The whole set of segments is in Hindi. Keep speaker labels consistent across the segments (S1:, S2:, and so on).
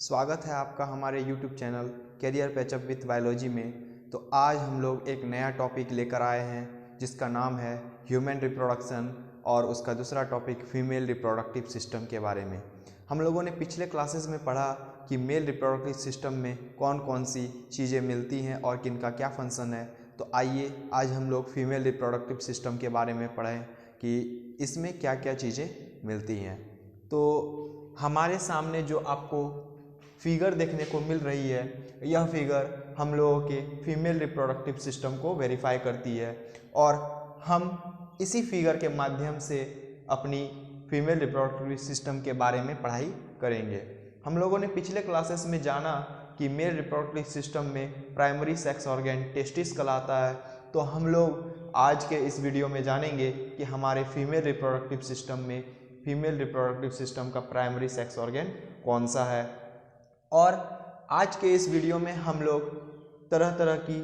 S1: स्वागत है आपका हमारे YouTube channel career patch up with biology में। तो आज हम लोग एक नया टॉपिक लेकर आए हैं जिसका नाम है ह्यूमन रिप्रोडक्शन और उसका दूसरा टॉपिक फीमेल रिप्रोडक्टिव सिस्टम के बारे में। हम लोगों ने पिछले क्लासेस में पढ़ा कि मेल रिप्रोडक्टिव सिस्टम में कौन कौन सी चीज़ें मिलती हैं और किनका क्या फंक्शन है। तो आइए आज हम लोग फीमेल रिप्रोडक्टिव सिस्टम के बारे में पढ़ें कि इसमें क्या क्या चीज़ें मिलती हैं। तो हमारे सामने जो आपको फिगर देखने को मिल रही है, यह फिगर हम लोगों के फीमेल रिप्रोडक्टिव सिस्टम को वेरीफाई करती है और हम इसी फिगर के माध्यम से अपनी फीमेल रिप्रोडक्टिव सिस्टम के बारे में पढ़ाई करेंगे। हम लोगों ने पिछले क्लासेस में जाना कि मेल रिप्रोडक्टिव सिस्टम में प्राइमरी सेक्स ऑर्गन टेस्टिस कहलाता है। तो हम लोग आज के इस वीडियो में जानेंगे कि हमारे फीमेल रिप्रोडक्टिव सिस्टम में फीमेल रिप्रोडक्टिव सिस्टम का प्राइमरी सेक्स ऑर्गन कौन सा है। और आज के इस वीडियो में हम लोग तरह तरह की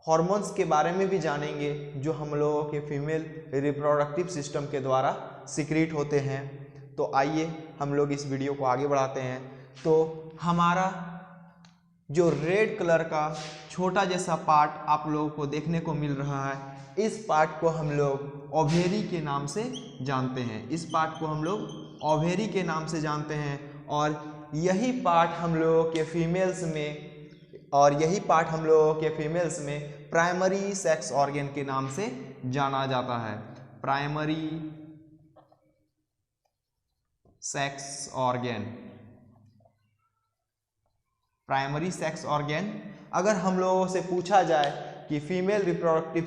S1: हार्मोन्स के बारे में भी जानेंगे जो हम लोगों के फीमेल रिप्रोडक्टिव सिस्टम के द्वारा सीक्रेट होते हैं। तो आइए हम लोग इस वीडियो को आगे बढ़ाते हैं। तो हमारा जो रेड कलर का छोटा जैसा पार्ट आप लोगों को देखने को मिल रहा है, इस पार्ट को हम लोग ओवेरी के नाम से जानते हैं। इस पार्ट को हम लोग ओवेरी के नाम से जानते हैं और यही पार्ट हम लोगों के फीमेल्स में प्राइमरी सेक्स ऑर्गन के नाम से जाना जाता है। Primary sex organ, primary sex organ. अगर हम लोगों से पूछा जाए कि फीमेल रिप्रोडक्टिव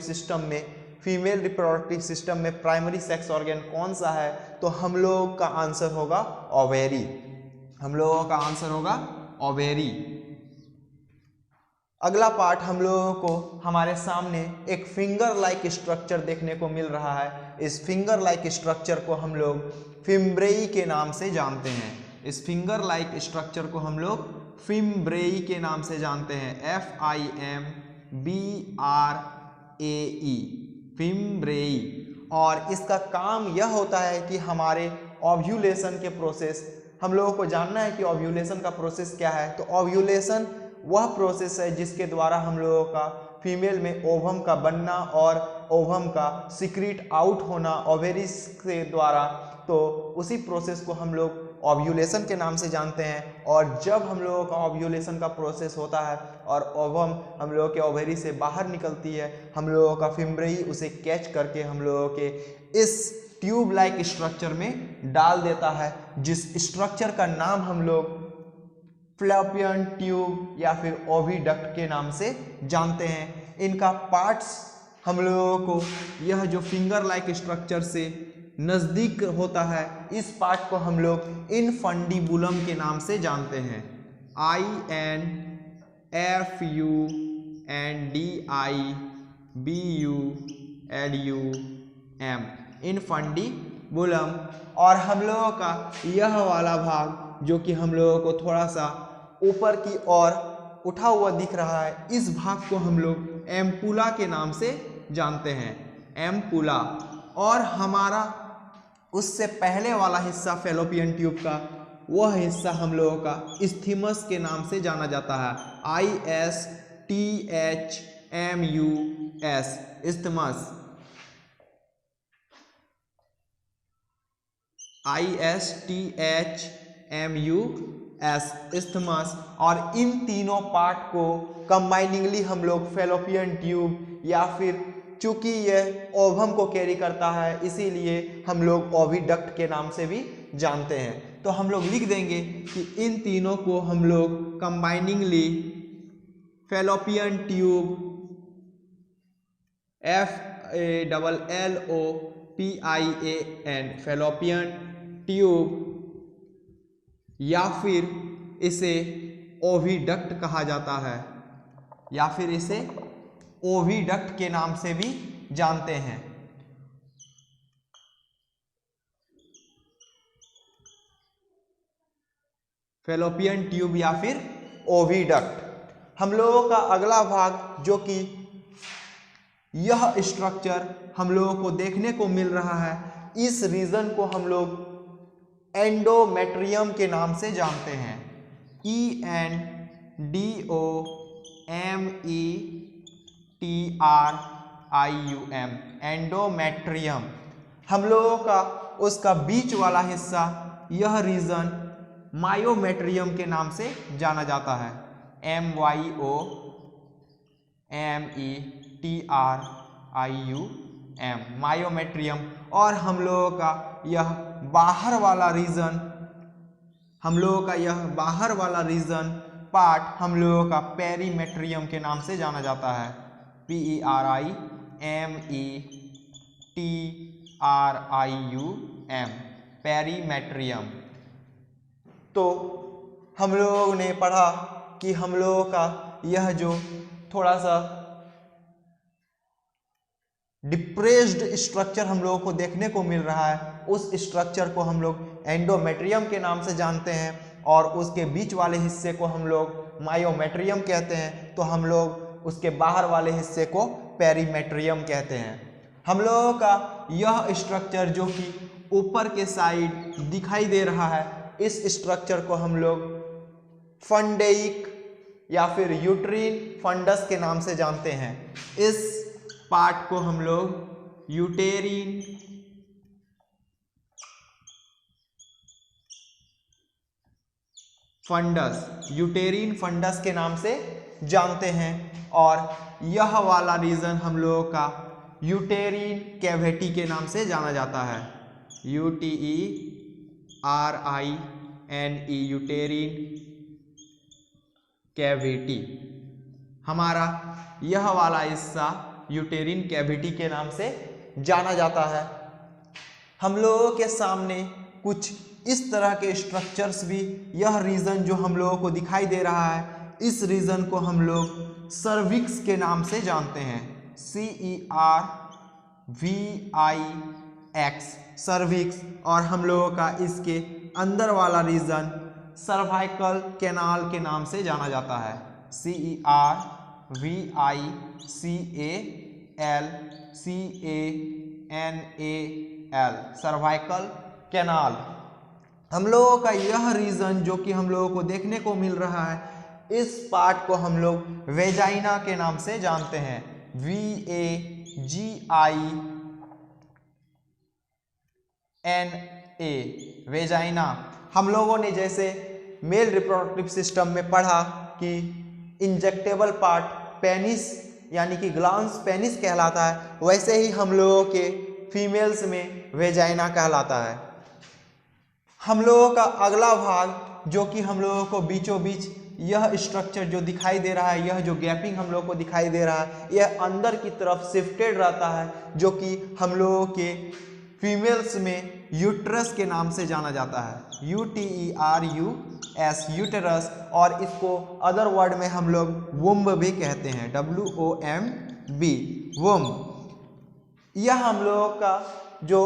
S1: सिस्टम में प्राइमरी सेक्स ऑर्गन कौन सा है, तो हम लोग का आंसर होगा ओवेरी। हम लोगों का आंसर होगा ओवेरी। अगला पार्ट हम लोगों को हमारे सामने एक फिंगर लाइक स्ट्रक्चर देखने को मिल रहा है। इस फिंगर लाइक स्ट्रक्चर को हम लोग फिम्ब्रेई के नाम से जानते हैं। इस फिंगर लाइक स्ट्रक्चर को हम लोग फिम्ब्रेई के नाम से जानते हैं। FIMBRAE, फिम्ब्रेई। और इसका काम यह होता है कि हमारे ओव्यूलेशन के प्रोसेस, हम लोगों को जानना है कि ओव्यूलेशन का प्रोसेस क्या है। तो ओव्यूलेशन वह प्रोसेस है जिसके द्वारा हम लोगों का फीमेल में ओवम का बनना और ओवम का सीक्रेट आउट होना ओवेरीज के द्वारा। तो उसी प्रोसेस को हम लोग ओव्यूलेशन के नाम से जानते हैं। और जब हम लोगों का ओव्यूलेशन का प्रोसेस होता है और ओवम हम लोगों के ओवेरी से बाहर निकलती है, हम लोगों का फिम्ब्रेई उसे कैच करके हम लोगों के इस ट्यूब लाइक स्ट्रक्चर में डाल देता है, जिस स्ट्रक्चर का नाम हम लोग फ्लैपियन ट्यूब या फिर ओविडक्ट के नाम से जानते हैं। इनका पार्ट्स हम लोगों को यह जो फिंगर लाइक स्ट्रक्चर से नज़दीक होता है, इस पार्ट को हम लोग इनफंडिबुलम के नाम से जानते हैं। INFUNDIBULUM, infundibulum. और हम लोगों का यह वाला भाग जो कि हम लोगों को थोड़ा सा ऊपर की ओर उठा हुआ दिख रहा है, इस भाग को हम लोग एम्पुला के नाम से जानते हैं। एम्पुला। और हमारा उससे पहले वाला हिस्सा फेलोपियन ट्यूब का, वह हिस्सा हम लोगों का इस्थीमस के नाम से जाना जाता है। ISTHMUS, इस्थीमस। ISTHMUS, इस्थीमस। और इन तीनों पार्ट को कंबाइनिंगली हम लोग फेलोपियन ट्यूब या फिर चूंकि यह ओवम को कैरी करता है इसीलिए हम लोग ओविडक्ट के नाम से भी जानते हैं। तो हम लोग लिख देंगे कि इन तीनों को हम लोग combiningly fallopian tube, FALLOPIAN, fallopian tube, या फिर इसे ओविडक्ट कहा जाता है, या फिर इसे ओविडक्ट के नाम से भी जानते हैं। फेलोपियन ट्यूब या फिर ओविडक्ट। हम लोगों का अगला भाग जो कि यह स्ट्रक्चर हम लोगों को देखने को मिल रहा है, इस रीजन को हम लोग एंडोमेट्रियम के नाम से जानते हैं। ENDOMETRIUM, endometrium. हम लोगों का उसका बीच वाला हिस्सा, यह रीजन मायोमेट्रियम के नाम से जाना जाता है। MYOMETRIUM, myometrium. और हम लोगों का यह बाहर वाला रीजन पार्ट हम लोगों का पेरीमेट्रियम के नाम से जाना जाता है। PERIMETRIUM, perimetrium. तो हम लोगों ने पढ़ा कि हम लोगों का यह जो थोड़ा सा डिप्रेस्ड स्ट्रक्चर हम लोगों को देखने को मिल रहा है, उस स्ट्रक्चर को हम लोग एंडोमेट्रियम के नाम से जानते हैं, और उसके बीच वाले हिस्से को हम लोग मायोमेट्रियम कहते हैं, तो हम लोग उसके बाहर वाले हिस्से को पेरीमेट्रियम कहते हैं। हम लोगों का यह स्ट्रक्चर जो कि ऊपर के साइड दिखाई दे रहा है, इस स्ट्रक्चर को हम लोग फंडेइक या फिर यूट्रीन फंडस के नाम से जानते हैं। इस पार्ट को हम लोग यूटेरिन फंडस के नाम से जानते हैं, और यह वाला रीजन हम लोगों का यूटेरिन कैविटी के नाम से जाना जाता है। UTERINE, यूटेरिन cavity. हमारा यह वाला हिस्सा यूटेरिन कैविटी के नाम से जाना जाता है। हम लोगों के सामने कुछ इस तरह के स्ट्रक्चर्स भी, यह रीजन जो हम लोगों को दिखाई दे रहा है, इस रीजन को हम लोग सर्विक्स के नाम से जानते हैं। CERVIX, cervix. और हम लोगों का इसके अंदर वाला रीजन सर्वाइकल कैनाल के नाम से जाना जाता है। CERVICALCANAL, cervical canal. हम लोगों का यह रीजन जो कि हम लोगों को देखने को मिल रहा है, इस पार्ट को हम लोग वेजाइना के नाम से जानते हैं। VAGINA, vagina. हम लोगों ने जैसे मेल रिप्रोडक्टिव सिस्टम में पढ़ा कि इंजेक्टेबल पार्ट पेनिस यानी कि ग्लांस पेनिस कहलाता है, वैसे ही हम लोगों के फीमेल्स में वेजाइना कहलाता है। हम लोगों का अगला भाग जो कि हम लोगों को बीचों बीच यह स्ट्रक्चर जो दिखाई दे रहा है, यह जो गैपिंग हम लोगों को दिखाई दे रहा है, यह अंदर की तरफ शिफ्टेड रहता है, जो कि हम लोगों के फीमेल्स में यूट्रस के नाम से जाना जाता है। UTERUS, uterus. और इसको अदर वर्ड में हम लोग वुम्ब भी कहते हैं, WOMB, वुम्ब। यह हम लोगों का जो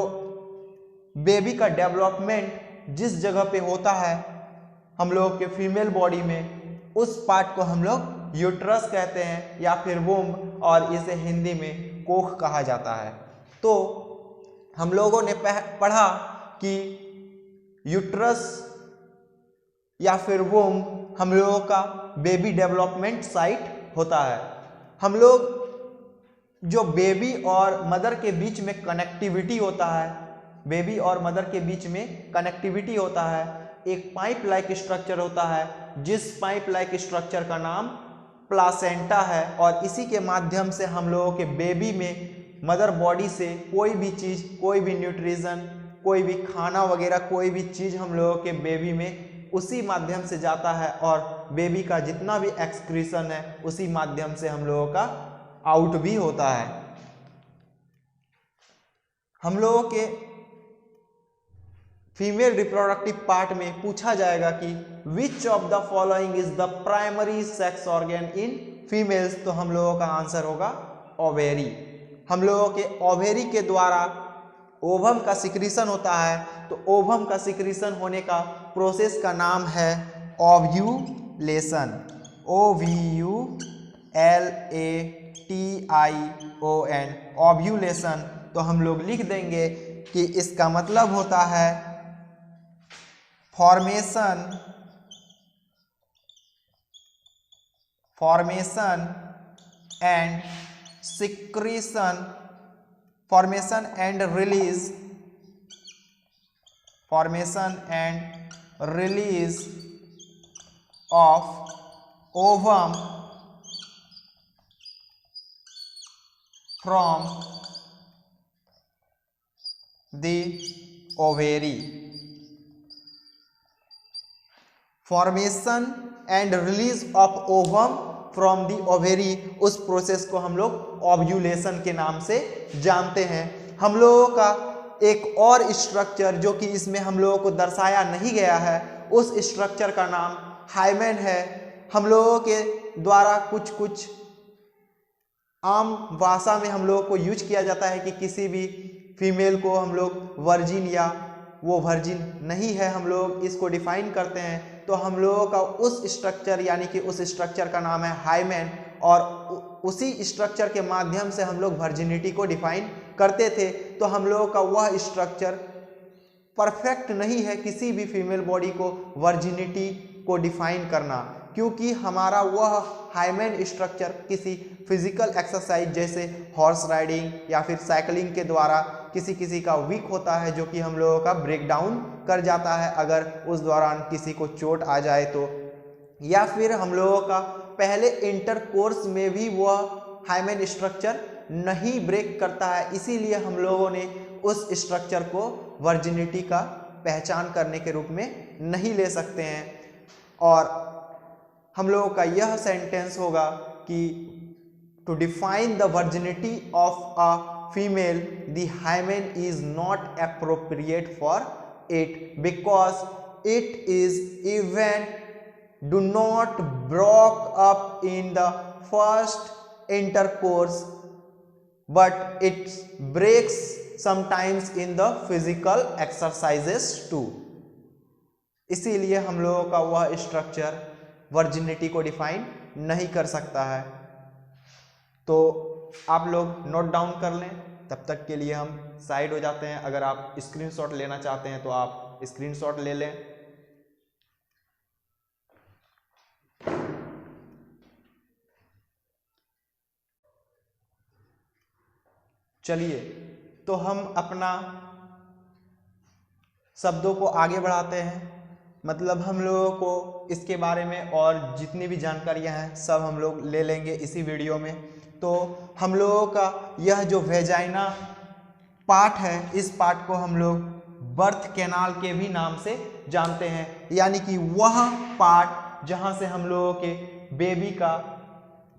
S1: बेबी का डेवलपमेंट जिस जगह पे होता है हम लोग के फीमेल बॉडी में, उस पार्ट को हम लोग यूट्रस कहते हैं या फिर वुम्ब, और इसे हिंदी में कोख कहा जाता है। तो हम लोगों ने पढ़ा कि यूट्रस या फिर वुम्ब हम लोगों का बेबी डेवलपमेंट साइट होता है। हम लोग जो बेबी और मदर के बीच में कनेक्टिविटी होता है, बेबी और मदर के बीच में कनेक्टिविटी होता है, एक पाइप लाइक स्ट्रक्चर होता है, जिस पाइप लाइक स्ट्रक्चर का नाम प्लासेंटा है, और इसी के माध्यम से हम लोगों के बेबी में मदर बॉडी से कोई भी चीज़, कोई भी न्यूट्रिशन, कोई भी खाना वगैरह, कोई भी चीज़ हम लोगों के बेबी में उसी माध्यम से जाता है, और बेबी का जितना भी एक्सक्रीशन है उसी माध्यम से हम लोगों का आउट भी होता है। हम लोगों के फीमेल रिप्रोडक्टिव पार्ट में पूछा जाएगा कि which of the following is the primary sex organ in females, तो हम लोगों का आंसर होगा ओवेरी। हम लोगों के ओवेरी के द्वारा ओवम का सिक्रीशन होता है, तो ओवम का सिक्रीशन होने का प्रोसेस का नाम है ओव्यूलेशन, OVULATION, ओव्यूलेशन। तो हम लोग लिख देंगे कि इसका मतलब होता है formation formation and secretion, formation and release, formation and release of ovum from the ovary. Formation and release of ovum from the ovary, उस प्रोसेस को हम लोग ओव्यूलेशन के नाम से जानते हैं। हम लोगों का एक और स्ट्रक्चर जो कि इसमें हम लोगों को दर्शाया नहीं गया है, उस स्ट्रक्चर का नाम हाइमेन है। हम लोगों के द्वारा कुछ आम भाषा में हम लोगों को यूज किया जाता है कि किसी भी फीमेल को हम लोग वर्जिन या वो वर्जिन नहीं है, हम लोग इसको डिफाइन करते हैं। तो हम लोगों का उस स्ट्रक्चर यानी कि उस स्ट्रक्चर का नाम है हाइमेन, और उसी स्ट्रक्चर के माध्यम से हम लोग वर्जिनिटी को डिफाइन करते थे। तो हम लोगों का वह स्ट्रक्चर परफेक्ट नहीं है किसी भी फीमेल बॉडी को वर्जिनिटी को डिफाइन करना, क्योंकि हमारा वह हाइमेन स्ट्रक्चर किसी फिजिकल एक्सरसाइज जैसे हॉर्स राइडिंग या फिर साइकिलिंग के द्वारा किसी का वीक होता है, जो कि हम लोगों का ब्रेक डाउन कर जाता है अगर उस दौरान किसी को चोट आ जाए तो, या फिर हम लोगों का पहले इंटरकोर्स में भी वह हाइमेन स्ट्रक्चर नहीं ब्रेक करता है। इसीलिए हम लोगों ने उस स्ट्रक्चर को वर्जिनिटी का पहचान करने के रूप में नहीं ले सकते हैं। और हम लोगों का यह सेंटेंस होगा कि to define the virginity of a female, the hymen is not appropriate for it because it is even do not broke up in the first intercourse, but it breaks sometimes in the physical exercises too। इसीलिए हम लोगों का वह स्ट्रक्चर वर्जिनिटी को डिफाइन नहीं कर सकता है। तो आप लोग नोट डाउन कर लें, तब तक के लिए हम साइड हो जाते हैं। अगर आप स्क्रीनशॉट लेना चाहते हैं तो आप स्क्रीनशॉट ले लें। चलिए, तो हम अपना शब्दों को आगे बढ़ाते हैं। मतलब हम लोगों को इसके बारे में और जितनी भी जानकारियां हैं सब हम लोग ले लेंगे इसी वीडियो में। तो हम लोगों का यह जो वेजाइना पार्ट है, इस पार्ट को हम लोग बर्थ कैनाल के भी नाम से जानते हैं, यानी कि वह पार्ट जहां से हम लोगों के बेबी का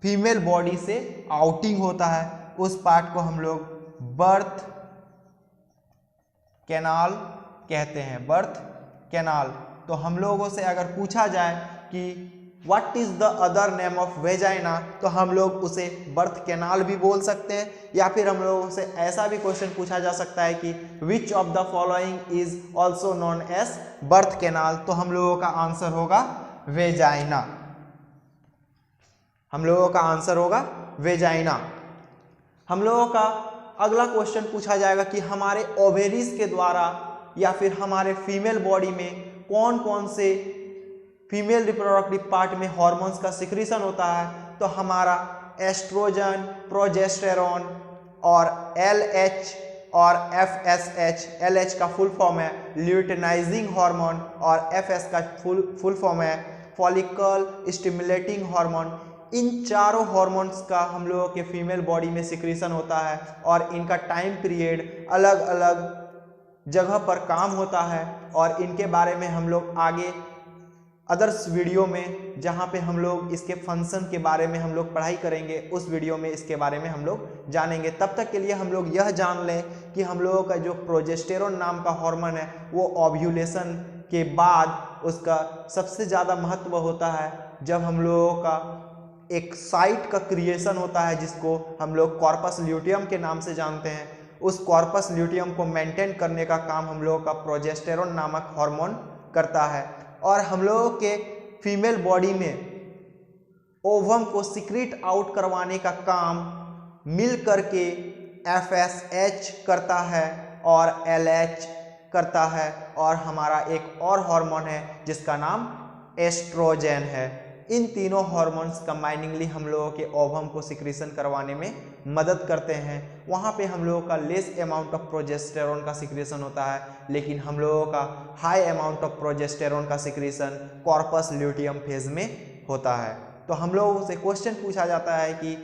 S1: फीमेल बॉडी से आउटिंग होता है, उस पार्ट को हम लोग बर्थ कैनाल कहते हैं, बर्थ कैनाल। तो हम लोगों से अगर पूछा जाए कि what is the other name of vagina, तो हम लोग उसे बर्थ कैनाल भी बोल सकते हैं, या फिर हम लोगों से ऐसा भी क्वेश्चन पूछा जा सकता है कि which of the following is also known as birth canal. तो हम लोगों का आंसर होगा वेजाइना, हम लोगों का आंसर होगा वेजाइना। हम लोगों का अगला क्वेश्चन पूछा जाएगा कि हमारे ओवेरीज के द्वारा या फिर हमारे फीमेल बॉडी में कौन कौन से फीमेल रिप्रोडक्टिव पार्ट में हार्मोन्स का सिक्रीशन होता है। तो हमारा एस्ट्रोजन, प्रोजेस्टेरॉन और LH और FSH, LH का फुल फॉर्म है ल्यूटेनाइजिंग हार्मोन और FS का फुल फॉर्म है फॉलिकल स्टिमुलेटिंग हार्मोन। इन चारों हार्मोन्स का हम लोगों के फीमेल बॉडी में सिक्रीशन होता है और इनका टाइम पीरियड अलग अलग जगह पर काम होता है, और इनके बारे में हम लोग आगे अदर्स वीडियो में जहाँ पे हम लोग इसके फंक्शन के बारे में हम लोग पढ़ाई करेंगे, उस वीडियो में इसके बारे में हम लोग जानेंगे। तब तक के लिए हम लोग यह जान लें कि हम लोगों का जो प्रोजेस्टेरोन नाम का हार्मोन है वो ओव्यूलेशन के बाद उसका सबसे ज़्यादा महत्व होता है जब हम लोगों का एक साइट का क्रिएशन होता है, जिसको हम लोग कॉर्पस ल्यूटियम के नाम से जानते हैं। उस कॉर्पस ल्यूटियम को मेंटेन करने का काम हम लोगों का प्रोजेस्टेरोन नामक हार्मोन करता है। और हम लोगों के फीमेल बॉडी में ओवम को सिक्रीट आउट करवाने का काम मिल करके FSH करता है और LH करता है, और हमारा एक और हार्मोन है जिसका नाम एस्ट्रोजन है। इन तीनों हार्मोन्स कंबाइनिंगली हम लोगों के ओवम को सिक्रीशन करवाने में मदद करते हैं। वहाँ पे हम लोगों का लेस अमाउंट ऑफ प्रोजेस्टेरॉन का सिक्रीशन होता है, लेकिन हम लोगों का हाई अमाउंट ऑफ प्रोजेस्टेरॉन का सिक्रीशन कॉर्पस ल्यूटियम फेज में होता है। तो हम लोगों से क्वेश्चन पूछा जाता है कि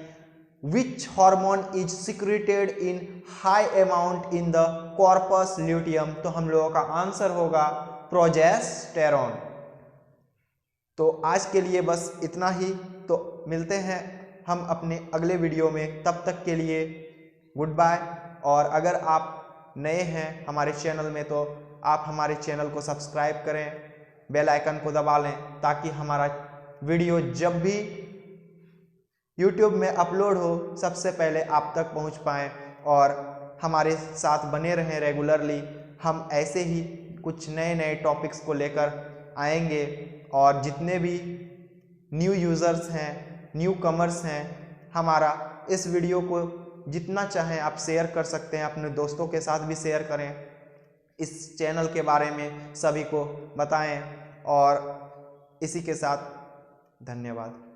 S1: which hormone is secreted in high amount in the corpus luteum, तो हम लोगों का आंसर होगा प्रोजेस्टेरॉन। तो आज के लिए बस इतना ही, तो मिलते हैं हम अपने अगले वीडियो में, तब तक के लिए गुड बाय। और अगर आप नए हैं हमारे चैनल में तो आप हमारे चैनल को सब्सक्राइब करें, बेल आइकन को दबा लें, ताकि हमारा वीडियो जब भी YouTube में अपलोड हो सबसे पहले आप तक पहुंच पाएँ और हमारे साथ बने रहें रेगुलरली। हम ऐसे ही कुछ नए नए टॉपिक्स को लेकर आएंगे और जितने भी न्यू यूज़र्स हैं, न्यू कमर्स हैं, हमारा इस वीडियो को जितना चाहें आप शेयर कर सकते हैं, अपने दोस्तों के साथ भी शेयर करें, इस चैनल के बारे में सभी को बताएं। और इसी के साथ धन्यवाद।